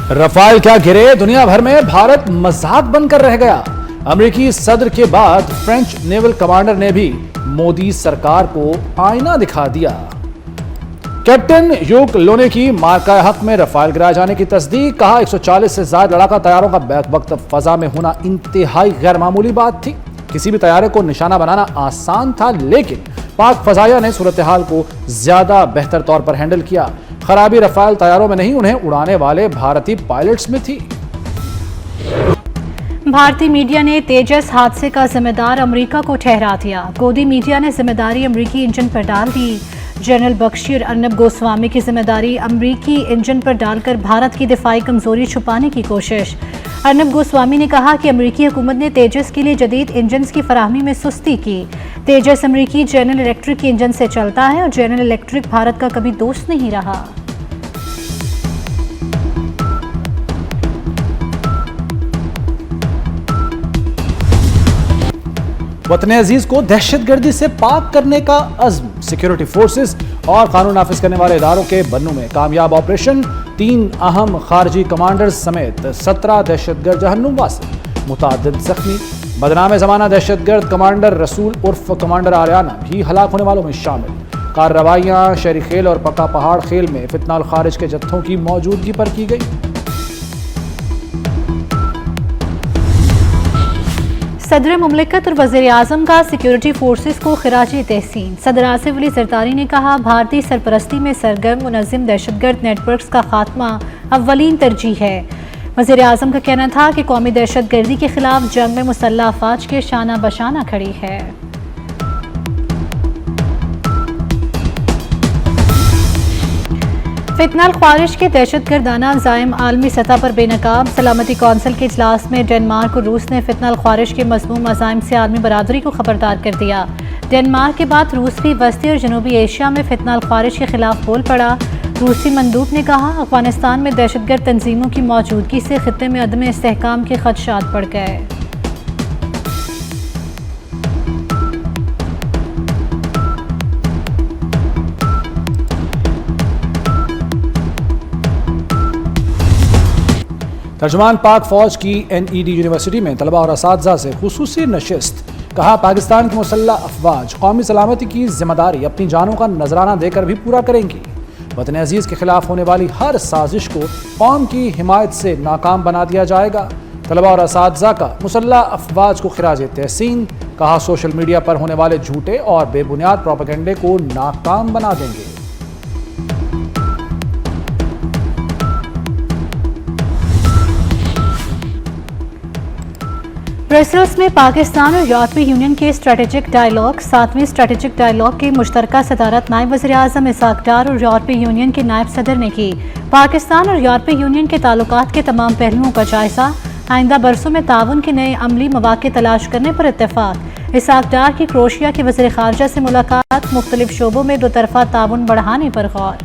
Rafale क्या गिरे, दुनिया भर में भारत मजाक बनकर रह गया। अमेरिकी सदर के बाद फ्रेंच नेवल कमांडर ने भी मोदी सरकार को आईना दिखा दिया। कैप्टन यूक लोने की मार्का हक में रफाल गिराए जाने की तस्दीक, कहा 140 से ज्यादा लड़ाका तैयारों का बैक वक्त फजा में होना इंतहाई गैर मामूली बात थी। किसी भी तैयारे को निशाना बनाना आसान था, लेकिन पाक फजाइया ने सूरत हाल को ज्यादा बेहतर तौर पर हैंडल किया। खराबी रफाल तैयारों में नहीं, उन्हें उड़ाने वाले भारतीय पायलट्स में थी। भारतीय मीडिया ने तेजस हादसे का जिम्मेदार अमेरिका को ठहरा दिया। गोदी मीडिया ने जिम्मेदारी अमेरिकी इंजन पर डाल दी। जनरल बख्शी और अर्नब गोस्वामी की जिम्मेदारी अमेरिकी इंजन पर डालकर भारत की दिफाई कमजोरी छुपाने की कोशिश। अर्नब गोस्वामी ने कहा कि अमेरिकी हुकूमत ने तेजस के लिए जदीद इंजन की फराहमी में सुस्ती की। तेजस अमेरिकी जनरल इलेक्ट्रिक के इंजन से चलता है और जनरल इलेक्ट्रिक भारत का कभी दोस्त नहीं रहा। वतन अजीज को दहशतगर्दी से पाक करने का अज़्म, सिक्योरिटी फोर्सेस और कानून नाफिज करने वाले इदारों के बनू में कामयाब ऑपरेशन। 3 अहम खारजी कमांडर्स समेत 17 दहशतगर्द जहन्नुम वासिल, मुतादिद जख्मी। बदनाम जमाना दहशतगर्द कमांडर रसूल उर्फ कमांडर आर्याना भी हलाक होने वालों में शामिल। कार्रवाइयां शहरी खेल और पक्का पहाड़ खेल में फितनाल खारिज के जत्थों की मौजूदगी पर की गई। सदर मुमलिकत और वज़ीर आज़म का सिक्योरिटी फोर्सेस को खिराजी तहसीन। सदर आसिफ अली जरदारी ने कहा, भारतीय सरपरस्ती में सरगर्म मुनज़्ज़म दहशतगर्द नेटवर्क्स का खात्मा अव्वलीन तरजीह है। वज़ीर आज़म का कहना था कि कौमी दहशतगर्दी के खिलाफ जंग में मुसल्लह अफवाज के शाना बशाना खड़ी है। फितनाल ख्वारिश के दहशतगर्दाना ज़ाइम आलमी सतह पर बेनकाब। सलामती कौंसिल के इजलास में डेनमार्क और रूस ने फितनाल ख्वारिश के मज़मूम अज़ाइम से आलमी बरादरी को खबरदार कर दिया। डेनमार्क के बाद रूस भी वस्ती और जनूबी एशिया में फितनाल ख्वारिश के खिलाफ बोल पड़ा। रूसी मंदूब ने कहा, अफगानिस्तान में दहशतगर्द तंजीमों की मौजूदगी से खित्ते में अदम इस्तेहकाम के खदशात बढ़ गए। तर्जुमान पाक फौज की NED यूनिवर्सिटी में तलबा और असातिज़ा से खुसूसी नशिस्त, कहा पाकिस्तान की मुसल्लह अफवाज कौमी सलामती की जिम्मेदारी अपनी जानों का नजराना देकर भी पूरा करेंगी। वतन अजीज के खिलाफ होने वाली हर साजिश को कौम की हिमायत से नाकाम बना दिया जाएगा। तलबा और असातिज़ा का मुसल्लह अफवाज को खिराज तहसीन, कहा सोशल मीडिया पर होने वाले झूठे और बेबुनियाद प्रोपेगेंडे को नाकाम बना देंगे। ब्रसेल्स में पाकिस्तान और यूरोपीय यूनियन के स्ट्रेटेजिक डायलॉग 7वें स्ट्रेटेजिक डायलॉग की मुश्तरका सदारत नायब वज़ीर आज़म इसाक डार और यूरोपीय यूनियन के नायब सदर ने की। पाकिस्तान और यूरोपीय यूनियन के ताल्लुकात के तमाम पहलुओं का जायजा, आइंदा बरसों में ताउन के नए अमली मौक़े तलाश करने पर इत्तेफाक। इसाक डार की क्रोशिया के वज़ीर ख़ारजा से मुलाकात, मुख्तलिफ शोबों में दो तरफ़ा ताउन बढ़ाने पर गौर।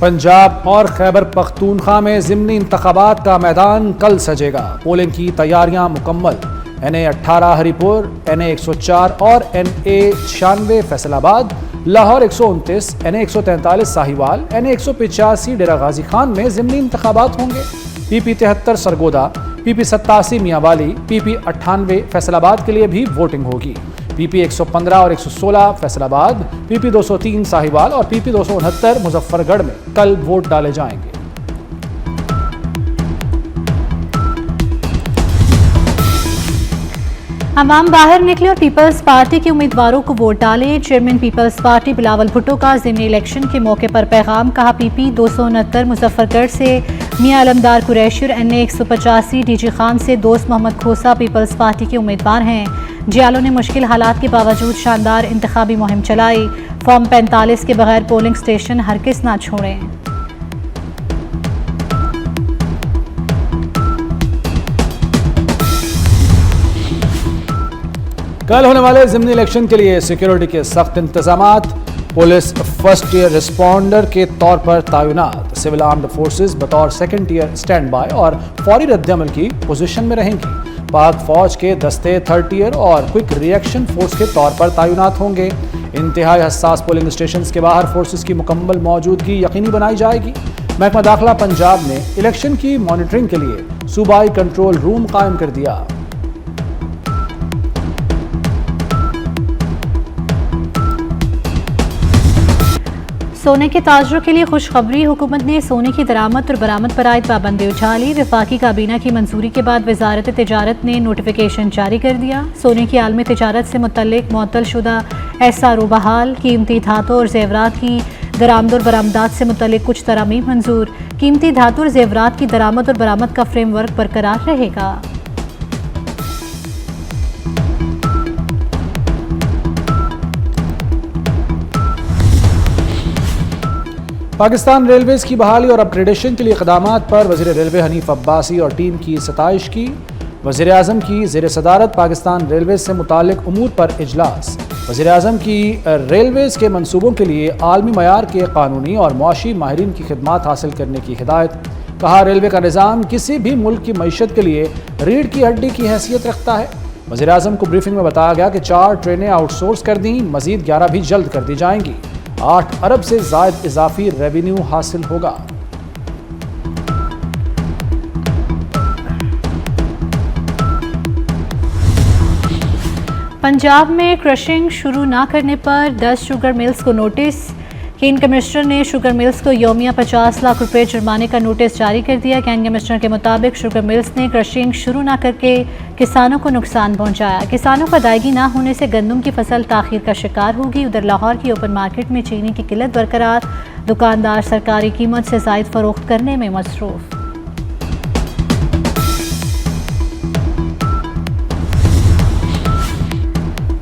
पंजाब और खैबर पख्तूनख्वा में ज़िमनी इंतखाबात का मैदान कल सजेगा। पोलिंग की तैयारियां मुकम्मल। NA 18 हरिपुर, NA 104 और NA 96 Faisalabad, Lahore 129, NA 143 Sahiwal, NA 185 डेरा गाजी खान में ज़िमनी इंतखाबात होंगे। PP 73 Sargodha, PP 87 Mianwali, PP 98 Faisalabad के लिए भी वोटिंग होगी। PP 115 और 116 फैसलाबाद, PP 203 साहिवाल और PP 269 मुजफ्फरगढ़ में कल वोट डाले जाएंगे। अवाम बाहर निकले और पीपल्स पार्टी के उम्मीदवारों को वोट डाले। Chairman People's Party Bilawal Bhutto का ज़िमनी इलेक्शन के मौके पर पैगाम, कहा PP 269 मुजफ्फरगढ़ से मियां अलमदार कुरैशी और NA 185 DG खान से दोस्त मोहम्मद खोसा पीपल्स पार्टी के उम्मीदवार हैं। जियालों ने मुश्किल हालात के बावजूद शानदार इंतखाबी मुहिम चलाई। फॉर्म 45 के बगैर पोलिंग स्टेशन हरगिज़ ना छोड़ें। कल होने वाले ज़िमनी इलेक्शन के लिए सिक्योरिटी के सख्त इंतजामात। पुलिस फर्स्ट ईयर रिस्पॉन्डर के तौर पर तैनात, सिविल आर्म्ड फोर्सेस बतौर सेकंड ईयर स्टैंड बाय और फौरी रद्दअमल की पोजीशन में रहेंगी। पाक फौज के दस्ते थर्ड ईयर और क्विक रिएक्शन फोर्स के तौर पर तैनात होंगे। इंतहाई हसास पोलिंग स्टेशन के बाहर फोर्सेस की मुकम्मल मौजूदगी यकीनी बनाई जाएगी। महकमा दाखिला पंजाब ने इलेक्शन की मॉनिटरिंग के लिए सूबाई कंट्रोल रूम कायम कर दिया। सोने के ताजरों के लिए खुशखबरी, हुकूमत ने सोने की दरामद और बरामद पर आयद पाबंदी उठा ली। वफाकी काबीना की मंजूरी के बाद वजारत तिजारत ने नोटिफिकेशन जारी कर दिया। सोने की आलमी तिजारत से मुतल्लिक मुअत्तल शुदा एसआरओ बहाल, कीमती धातु और जेवरात की दरामद और बरामदात से मुतल्लिक कुछ तरामीम मंजूर। कीमती धातु और जेवरात की दरामद और बरामद का फ्रेमवर्क बरकरार रहेगा। पाकिस्तान रेलवेज की बहाली और अपग्रेडेशन के लिए इक़दामात पर वज़ीर रेलवे हनीफ अब्बासी और टीम की सताइश की। वज़ीर आज़म की ज़ेर सदारत पाकिस्तान रेलवेज से मुतालिक उमूर पर इजलास। वज़ीर आज़म की रेलवेज के मनसूबों के लिए आलमी मयार के कानूनी और मुआशी माहिरीन की खिदमात हासिल करने की हिदायत। कहा, रेलवे का निज़ाम किसी भी मुल्क की मईशत के लिए रीढ़ की हड्डी की हैसियत रखता है। वज़ीर आज़म को ब्रीफिंग में बताया गया कि 4 ट्रेनें आउटसोर्स कर दी, मज़ीद 11 भी जल्द कर दी जाएंगी। 8 अरब से ज़ायद इजाफी रेवेन्यू हासिल होगा। पंजाब में क्रशिंग शुरू न करने पर 10 शुगर मिल्स को नोटिस। केन कमिश्नर ने शुगर मिल्स को यौमिया 50 लाख रुपए जुर्माने का नोटिस जारी कर दिया। केन कमिश्नर के मुताबिक शुगर मिल्स ने क्रशिंग शुरू न करके किसानों को नुकसान पहुंचाया। किसानों को अदायगी ना होने से गंदम की फसल ताखीर का शिकार होगी। उधर लाहौर की ओपन मार्केट में चीनी की किल्लत बरकरार, दुकानदार सरकारी कीमत से ज़ायद फरोख्त करने में मसरूफ।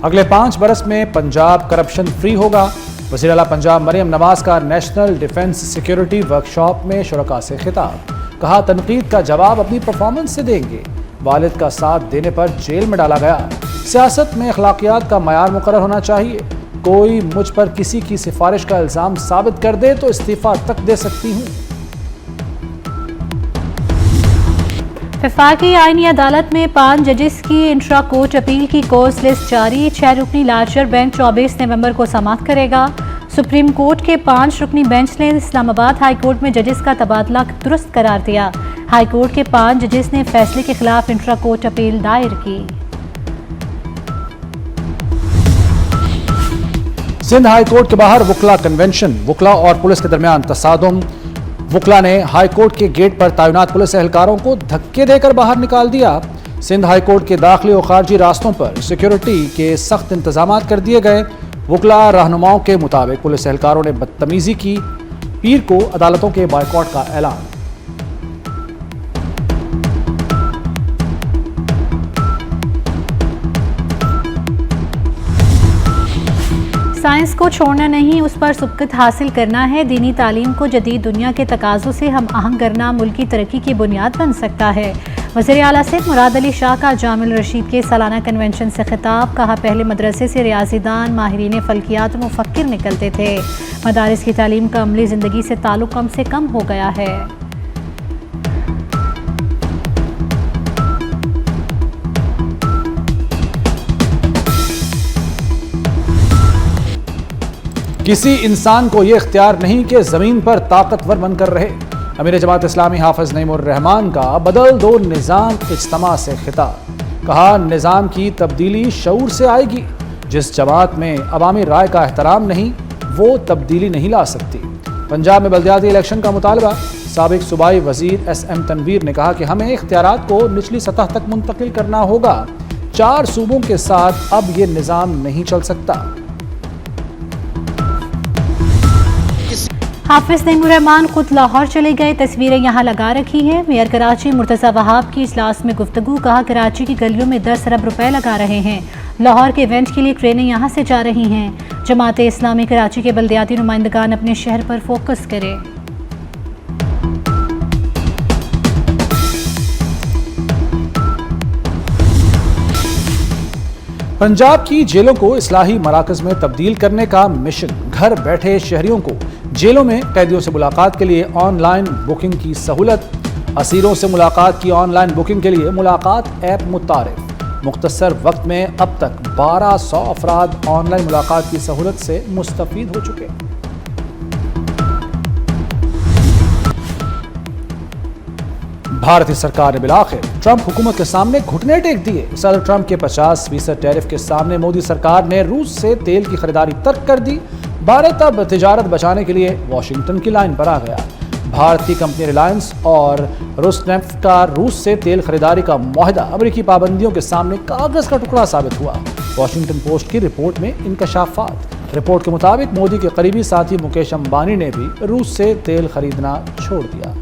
अगले 5 बरस में पंजाब करप्शन फ्री होगा। वज़ीर आला पंजाब मरियम नवाज का नेशनल डिफेंस सिक्योरिटी वर्कशॉप में शुरका से खिताब। कहा, तनकीद का जवाब अपनी परफॉर्मेंस से देंगे। वालिद का साथ देने पर जेल में डाला गया। सियासत में अखलाकियात का मयार मुकर्रर होना चाहिए। कोई मुझ पर किसी की सिफारिश का इल्ज़ाम साबित कर दे तो इस्तीफ़ा तक दे सकती हूँ। वफाकी आईनी अदालत में 5 जजेस की इंट्रा कोर्ट अपील की कोर्स लिस्ट जारी। 6 रुकनी लार्जर बेंच 24 नवंबर को समाअत करेगा। सुप्रीम कोर्ट के 5 रुकनी बेंच ने इस्लामाबाद हाई कोर्ट में जजेस का तबादला दुरुस्त करार दिया। हाई कोर्ट के 5 जजेस ने फैसले के खिलाफ इंट्रा कोर्ट अपील दायर की। सिंध हाई कोर्ट के बाहर वकला कन्वेंशन, वकला और पुलिस के दरमियान तसादुम। वकला ने हाई कोर्ट के गेट पर तैनात पुलिस एहलकारों को धक्के देकर बाहर निकाल दिया। सिंध हाई कोर्ट के दाखिली और खारजी रास्तों पर सिक्योरिटी के सख्त इंतजाम कर दिए गए। वकला रहनुमाओं के मुताबिक पुलिस एहलकारों ने बदतमीजी की। पीर को अदालतों के बायकॉट का ऐलान। साइंस को छोड़ना नहीं, उस पर सबकत हासिल करना है। दीनी तालीम को जदीद दुनिया के तकाज़ों से हम आहंग करना मुल्की तरक्की की बुनियाद बन सकता है। वज़ीर आला सिंध मुराद अली शाह का जामिल रशीद के सालाना कन्वेंशन से खिताब। कहा, पहले मदरसे से रियाजीदान, माहिरीन फ़ल्कियात और मुफक्किर निकलते थे। मदारिस की तालीम का अमली ज़िंदगी से ताल्लुक़ कम से कम हो गया है। किसी इंसान को यह इख्तियार नहीं कि ज़मीन पर ताकतवर बनकर रहे। अमीर जमात इस्लामी हाफिज नईमुर रहमान का बदल दो निज़ाम इज्तिमा से खिताब। कहा, निज़ाम की तब्दीली शऊर से आएगी। जिस जमात में अवामी राय का एहतराम नहीं, वो तब्दीली नहीं ला सकती। पंजाब में बल्दियाती इलेक्शन का मुतालबा। साबिक सूबाई वज़ीर SM तनवीर ने कहा कि हमें इख्तियारात को निचली सतह तक मुंतकिल करना होगा। 4 सूबों के साथ अब ये निज़ाम नहीं चल सकता। हाफिज नईमुर रहमान खुद लाहौर चले गए, तस्वीरें यहाँ लगा रखी हैं। मेयर कराची मुर्तज़ा वहाब की इजलास में गुफ्तगू। कहा, कराची की गलियों में 10 अरब रुपए लगा रहे हैं। लाहौर के इवेंट के लिए ट्रेनें यहाँ से जा रही हैं। जमात इस्लामी कराची के बल्दियाती नुमाइंदगान अपने शहर पर फोकस करें। पंजाब की जेलों को इस्लाही मराकज़ में तब्दील करने का मिशन। घर बैठे शहरियों को जेलों में कैदियों से मुलाकात के लिए ऑनलाइन बुकिंग की सहूलत। असीरों से मुलाकात की ऑनलाइन बुकिंग के लिए मुलाकात ऐप मुतारिफ। मुख्तसर वक्त में अब तक 1200 अफराद ऑनलाइन मुलाकात की सहूलत से मुस्तफीद हो चुके। भारतीय सरकार ने बिलाखिर ट्रंप हुकूमत के सामने घुटने टेक दिए। सदर ट्रंप के 50% टैरिफ के सामने मोदी सरकार ने रूस से तेल की खरीदारी तर्क कर दी। भारत अब तिजारत बचाने के लिए वॉशिंगटन की लाइन पर आ गया। भारतीय कंपनी रिलायंस और रोसनेफ्ट का रूस से तेल खरीदारी का मुआहदा अमेरिकी पाबंदियों के सामने कागज का टुकड़ा साबित हुआ। वॉशिंगटन पोस्ट की रिपोर्ट में इंकशाफात। रिपोर्ट के मुताबिक मोदी के करीबी साथी मुकेश अंबानी ने भी रूस से तेल खरीदना छोड़ दिया।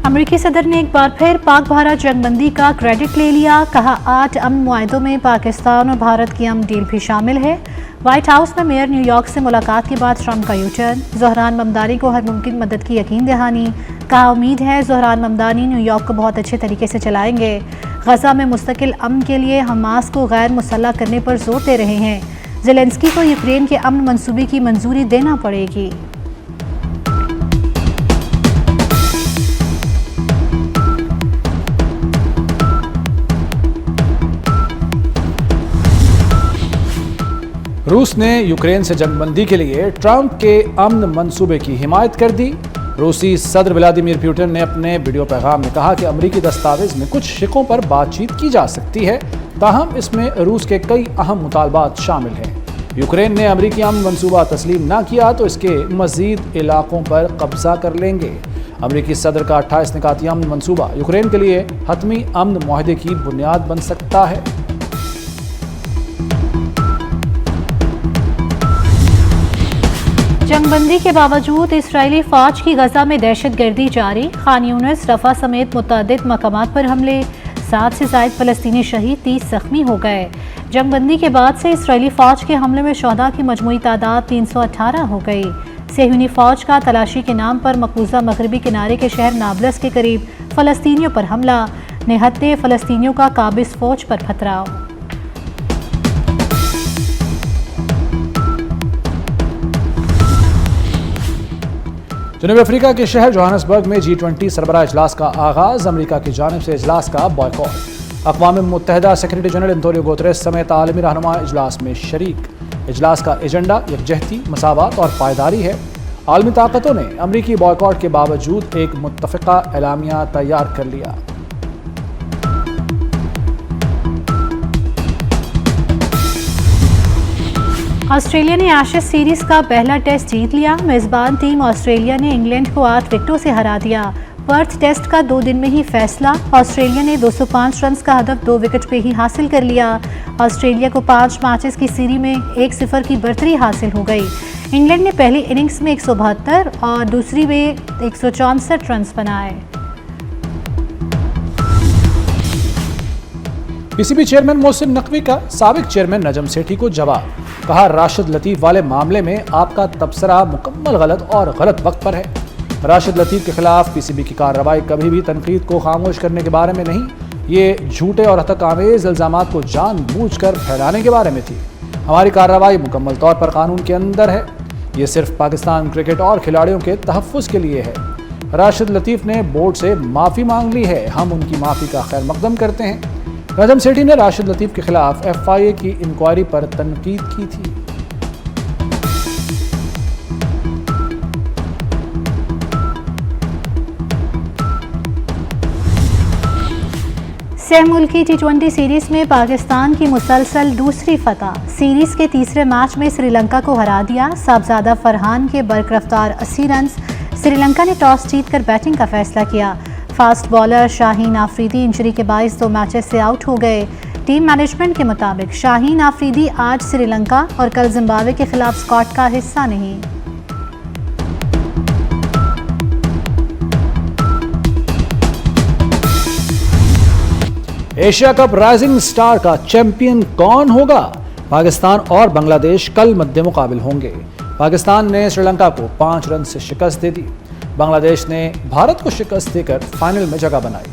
अमेरिकी सदर ने एक बार फिर पाक भारत जंगबंदी का क्रेडिट ले लिया। कहा 8 अमन मुआहदों में पाकिस्तान और भारत की अमन डील भी शामिल है। व्हाइट हाउस में मेयर न्यूयॉर्क से मुलाकात के बाद ट्रंप का यूटर्न। ज़ोहरान ममदानी को हर मुमकिन मदद की यकीन दहानी। कहा उम्मीद है ज़ोहरान ममदानी न्यूयॉर्क को बहुत अच्छे तरीके से चलाएंगे। गजा में मुस्तकिल अमन के लिए हमास को गैर मुसल्लह करने पर जोर दे रहे हैं। ज़ेलेंस्की को यूक्रेन के अमन मंसूबे की मंजूरी देना पड़ेगी। रूस ने यूक्रेन से जंगबंदी के लिए ट्रंप के अमन मंसूबे की हिमायत कर दी। रूसी सदर व्लादिमीर पुतिन ने अपने वीडियो पैगाम में कहा कि अमेरिकी दस्तावेज में कुछ शिकों पर बातचीत की जा सकती है, ताहम इसमें रूस के कई अहम मुतालबात शामिल हैं। यूक्रेन ने अमेरिकी अमन मंसूबा तस्लीम न किया तो इसके मजीद इलाकों पर कब्जा कर लेंगे। अमेरिकी सदर का 28 निकाती अमन मंसूबा यूक्रेन के लिए हतमी अमन मुआहदे की बुनियाद बन सकता है। जंगबंदी के बावजूद इसराइली फौज की गजा में दहशतगर्दी जारी। खान यूनिस, रफा समेत मुतअद्दिद मकामात पर हमले। 7 से ज़ायद फ़लस्तीनी शहीद, 30 ज़ख्मी हो गए। जंगबंदी के बाद से इसराइली फौज के हमले में शुहदा की मजमूई तादाद 318 हो गई। सेहूनी फौज का तलाशी के नाम पर मकबूजा मगरबी किनारे के शहर नाबलस के करीब फ़लस्तीनियों पर हमला। निहत्ते फ़लस्तीनियों का काबिज़ फौज पर पथराव। जनूबी अफ्रीका के शहर जोहान्सबर्ग में G20 सरबराह इजलास का आगाज। अमेरिका की जानिब से इजलास का बॉयकॉट। अक़वाम मुत्तहिदा सेक्रेटरी जनरल एंटोनियो गुतेरेस समेत आलमी रहनुमा इजलास में शरीक। इजलास का एजेंडा यकजहती, मसावत और पायदारी है। आलमी ताकतों ने अमरीकी बॉयकॉट के बावजूद एक मुत्तफ़िका एलामिया तैयार कर लिया। ऑस्ट्रेलिया ने एशेज सीरीज का पहला टेस्ट जीत लिया। मेजबान टीम ऑस्ट्रेलिया ने इंग्लैंड को 8 विकेटों से हरा दिया। पर्थ टेस्ट का 2 दिन में ही फैसला। ऑस्ट्रेलिया ने 205 रन का हदफ 2 विकेट पे ही हासिल कर लिया। ऑस्ट्रेलिया को 5 मैचेस की सीरीज में 1-0 की बढ़तरी हासिल हो गई। इंग्लैंड ने पहली इनिंग्स में 172 और दूसरी में 164 रन बनाए। पीसीबी चेयरमैन मोहसिन नकवी का साबिक चेयरमैन नजम सेठी को जवाब। कहा राशिद लतीफ वाले मामले में आपका तबसरा मुकम्मल गलत और गलत वक्त पर है। राशिद लतीफ के खिलाफ पीसीबी की कार्रवाई कभी भी तनकीद को खामोश करने के बारे में नहीं, ये झूठे और हतक-आमेज इल्जामात को जानबूझकर फैलाने के बारे में थी। हमारी कार्रवाई मुकम्मल तौर पर कानून के अंदर है। ये सिर्फ पाकिस्तान क्रिकेट और खिलाड़ियों के तहफ़्फ़ुज़ के लिए है। राशिद लतीफ़ ने बोर्ड से माफ़ी मांग ली है, हम उनकी माफ़ी का खैर मकदम करते हैं। नजम सेठी ने राशिद लतीफ़ के खिलाफ FIA की इंक्वायरी पर तनकीद की थी। सह मुल्की T20 सीरीज में पाकिस्तान की मुसलसल दूसरी फतह। सीरीज के तीसरे मैच में श्रीलंका को हरा दिया। साहबजादा फरहान के बरकरफ्तार 80 रन। श्रीलंका ने टॉस जीतकर बैटिंग का फैसला किया। Fast bowler Shaheen Afridi injury के बायस 2 मैचेस से आउट हो गए। टीम मैनेजमेंट के मुताबिक शाहीन आफरीदी आज श्रीलंका और कल जिम्बाब्वे के खिलाफ स्क्वाड का हिस्सा नहीं। एशिया कप राइजिंग स्टार का चैंपियन कौन होगा? पाकिस्तान और बांग्लादेश कल मद्दे मुकाबिल होंगे। पाकिस्तान ने श्रीलंका को 5 रन से शिकस्त दे दी। बांग्लादेश ने भारत को शिकस्त देकर फाइनल में जगह बनाई।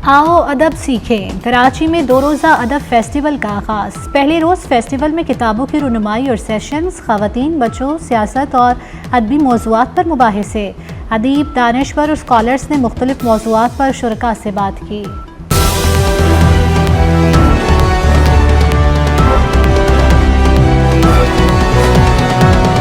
आओ अदब सीखें। कराची में 2 रोज़ा अदब फेस्टिवल का आगाज़। पहले रोज़ फेस्टिवल में किताबों की रुनुमाई और सेशंस, ख़वातीन, बच्चों, सियासत और अदबी मौज़ूआत पर मुबाहिसे। अदीब, दानिश्वर और स्कॉलर्स ने मुख्तलिफ मौज़ूआत पर शुरका से बात की।